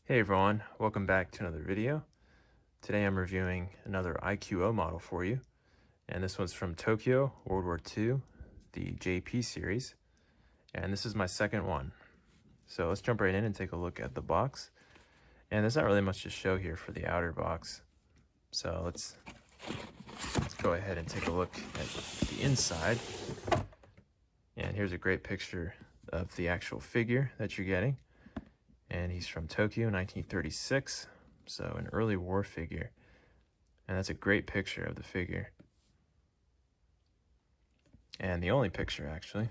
Hey everyone, welcome back to another video. Today I'm reviewing another IQO model for you, and this one's from Tokyo, World War II, the JP series, and this is my second one. So let's jump right in and take a look at the box. And there's not really much to show here for the outer box, so let's go ahead and take a look at the inside. And here's a great picture of the actual figure that you're getting. And he's from Tokyo, 1936, so an early war figure. And that's a great picture of the figure. And the only picture, actually.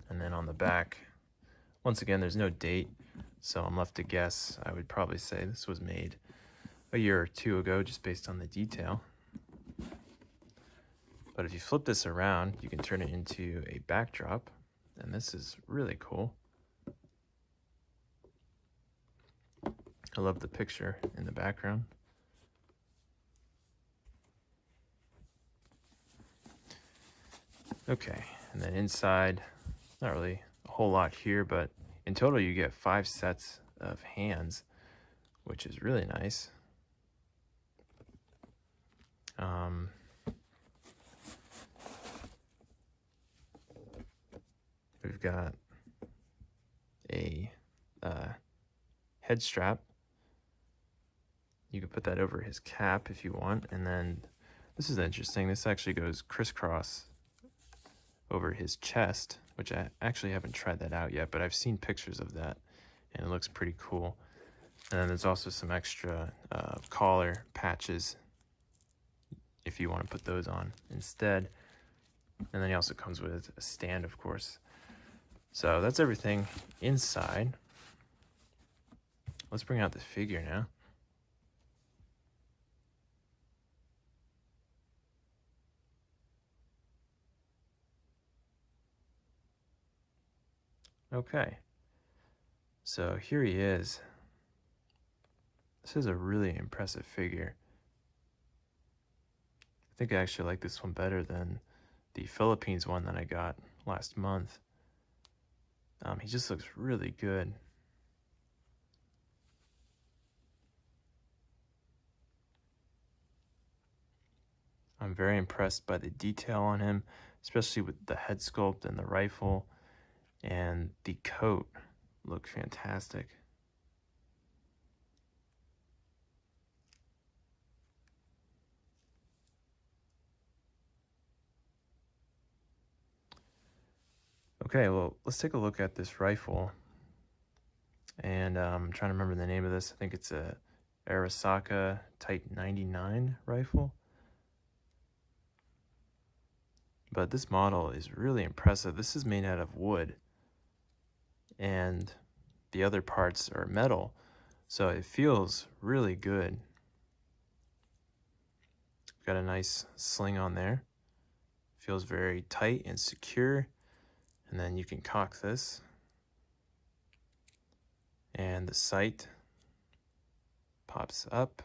And then on the back, once again, there's no date, so I'm left to guess. I would probably say this was made a year or two ago, just based on the detail. But if you flip this around, you can turn it into a backdrop, and this is really cool. I love the picture in the background. Okay, and then inside, not really a whole lot here, but in total you get 5 sets of hands, which is really nice. We've got a head strap. You can put that over his cap if you want, and then this is interesting. This actually goes crisscross over his chest, which I actually haven't tried that out yet, but I've seen pictures of that, and it looks pretty cool. And then there's also some extra collar patches if you want to put those on instead. And then he also comes with a stand, of course. So that's everything inside. Let's bring out the figure now. Okay, so here he is. This is a really impressive figure. I think I actually like this one better than the Philippines one that I got last month. He just looks really good. I'm very impressed by the detail on him, especially with the head sculpt and the rifle, and the coat look fantastic. Okay, well, let's take a look at this rifle. And I'm trying to remember the name of this. I think it's a Arisaka Type 99 rifle. But this model is really impressive. This is made out of wood, and the other parts are metal, so it feels really good. Got a nice sling on there. Feels very tight and secure. And then you can cock this, and the sight pops up.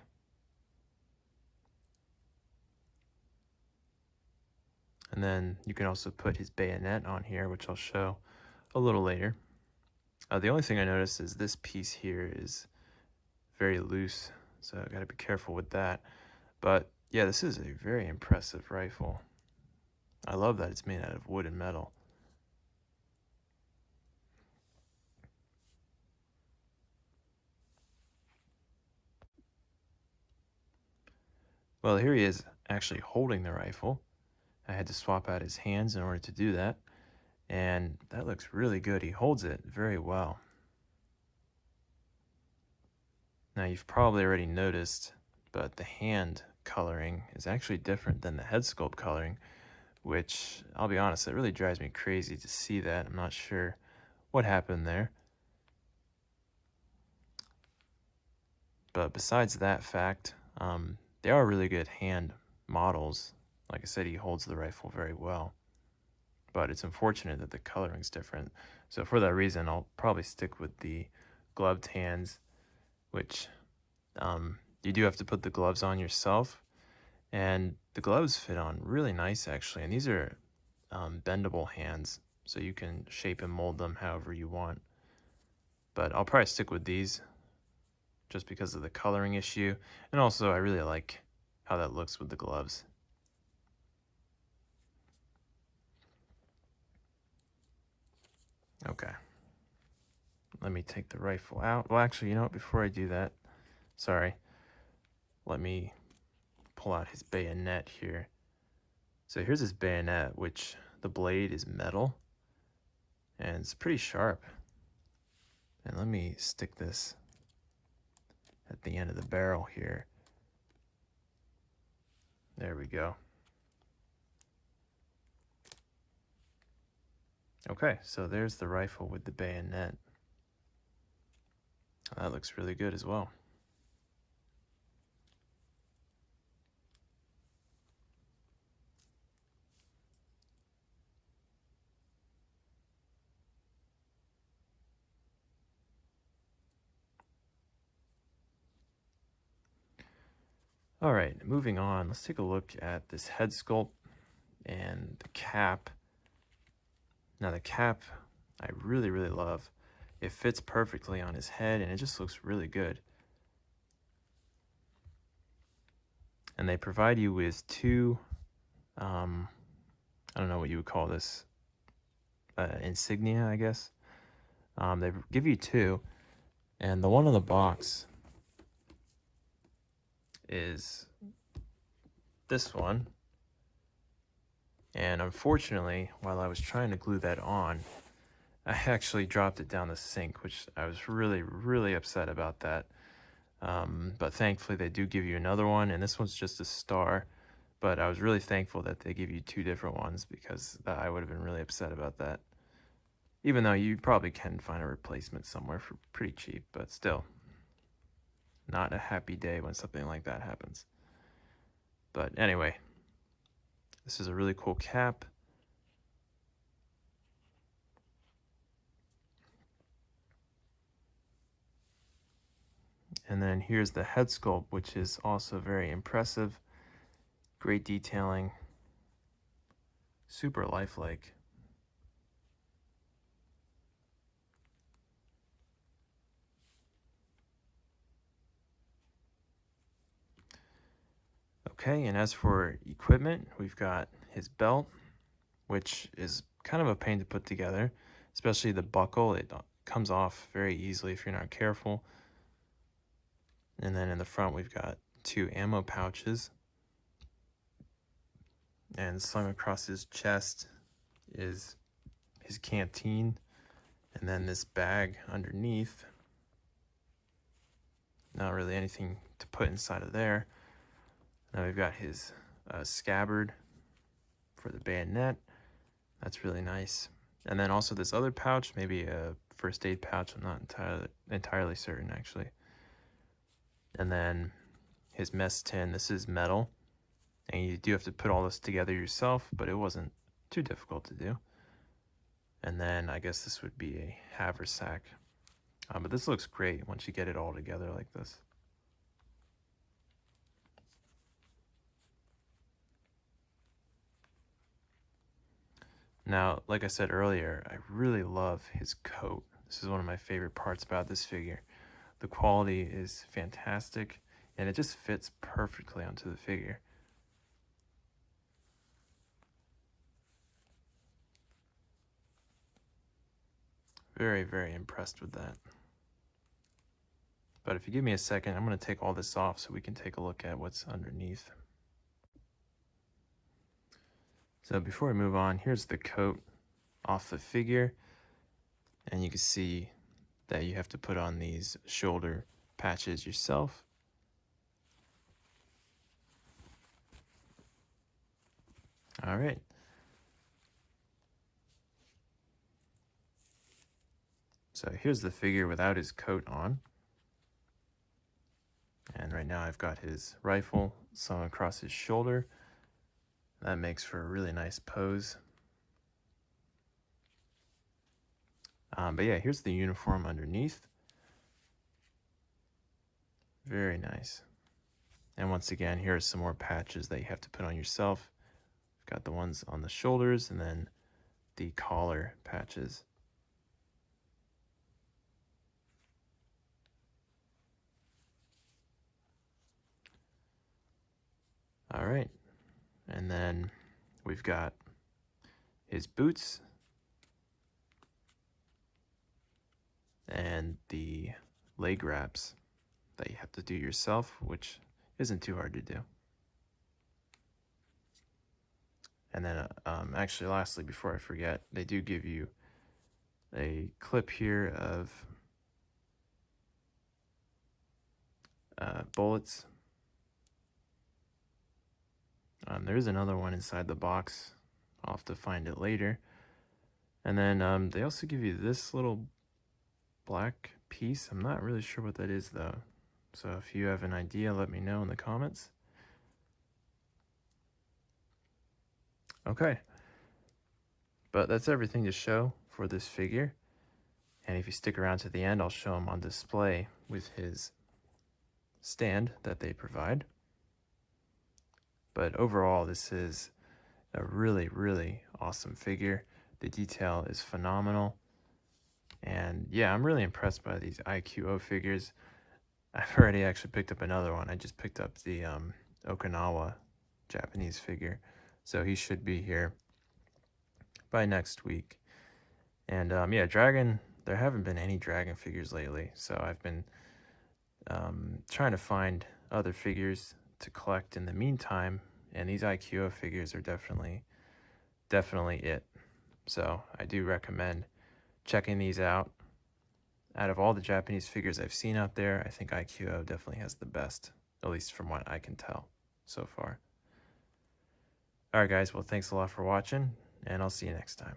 And then you can also put his bayonet on here, which I'll show a little later. The only thing I noticed is this piece here is very loose, so I gotta be careful with that. But yeah, this is a very impressive rifle. I love that it's made out of wood and metal. Well, here he is actually holding the rifle. I had to swap out his hands in order to do that, and that looks really good. He holds it very well. Now, you've probably already noticed, but the hand coloring is actually different than the head sculpt coloring, which, I'll be honest, it really drives me crazy to see that. I'm not sure what happened there. But besides that fact, they are really good hand models. Like I said, he holds the rifle very well. But it's unfortunate that the coloring's different. So for that reason, I'll probably stick with the gloved hands, which you do have to put the gloves on yourself. And the gloves fit on really nice, actually. And these are bendable hands, so you can shape and mold them however you want. but I'll probably stick with these just because of the coloring issue. And also I really like how that looks with the gloves. Okay. Let me take the rifle out. Well, actually, you know what? Before I do that, sorry. Let me pull out his bayonet here. So here's his bayonet, which the blade is metal and it's pretty sharp. And let me stick this at the end of the barrel here. There we go. Okay, so there's the rifle with the bayonet. That looks really good as well. All right, moving on, let's take a look at this head sculpt and the cap. Now the cap, I really, really love. It fits perfectly on his head and it just looks really good. And they provide you with two, I don't know what you would call this, insignia, I guess. They give you two, and the one on the box is this one. And unfortunately, while I was trying to glue that on, I actually dropped it down the sink, which I was really, really upset about that. But thankfully they do give you another one, and this one's just a star. But I was really thankful that they give you two different ones, because I would have been really upset about that. Even though you probably can find a replacement somewhere for pretty cheap, but still, not a happy day when something like that happens. But anyway, this is a really cool cap. And then here's the head sculpt, which is also very impressive. Great detailing, super lifelike. Okay, and as for equipment, we've got his belt, which is kind of a pain to put together, especially the buckle. It comes off very easily if you're not careful. And then in the front, we've got two ammo pouches. And slung across his chest is his canteen, and then this bag underneath. Not really anything to put inside of there. Now we've got his scabbard for the bayonet. That's really nice. And then also this other pouch, maybe a first aid pouch. I'm not entirely certain, actually. And then his mess tin. This is metal, and you do have to put all this together yourself, but it wasn't too difficult to do. And then I guess this would be a haversack. But this looks great once you get it all together like this. Now, like I said earlier, I really love his coat. This is one of my favorite parts about this figure. The quality is fantastic, and it just fits perfectly onto the figure. Very, very impressed with that. But if you give me a second, I'm going to take all this off so we can take a look at what's underneath. So before I move on, here's the coat off the figure. And you can see that you have to put on these shoulder patches yourself. All right. So here's the figure without his coat on. And right now I've got his rifle slung across his shoulder. That makes for a really nice pose. But yeah, here's the uniform underneath. Very nice. And once again, here are some more patches that you have to put on yourself. We've got the ones on the shoulders and then the collar patches. All right, and then we've got his boots and the leg wraps that you have to do yourself, which isn't too hard to do. And then actually lastly, before I forget, they do give you a clip here of bullets. There is another one inside the box. I'll have to find it later. And then they also give you this little black piece. I'm not really sure what that is though. So if you have an idea, let me know in the comments. Okay. But that's everything to show for this figure. And if you stick around to the end, I'll show him on display with his stand that they provide. But overall, this is a really, really awesome figure. The detail is phenomenal. And yeah, I'm really impressed by these IQO figures. I've already actually picked up another one. I just picked up the Okinawa Japanese figure. So he should be here by next week. And yeah, Dragon, there haven't been any Dragon figures lately. So I've been trying to find other figures to collect in the meantime. And these IQO figures are definitely it. So I do recommend checking these out. Out of all the Japanese figures I've seen out there, I think IQO definitely has the best, at least from what I can tell so far. All right, guys. Well, thanks a lot for watching, and I'll see you next time.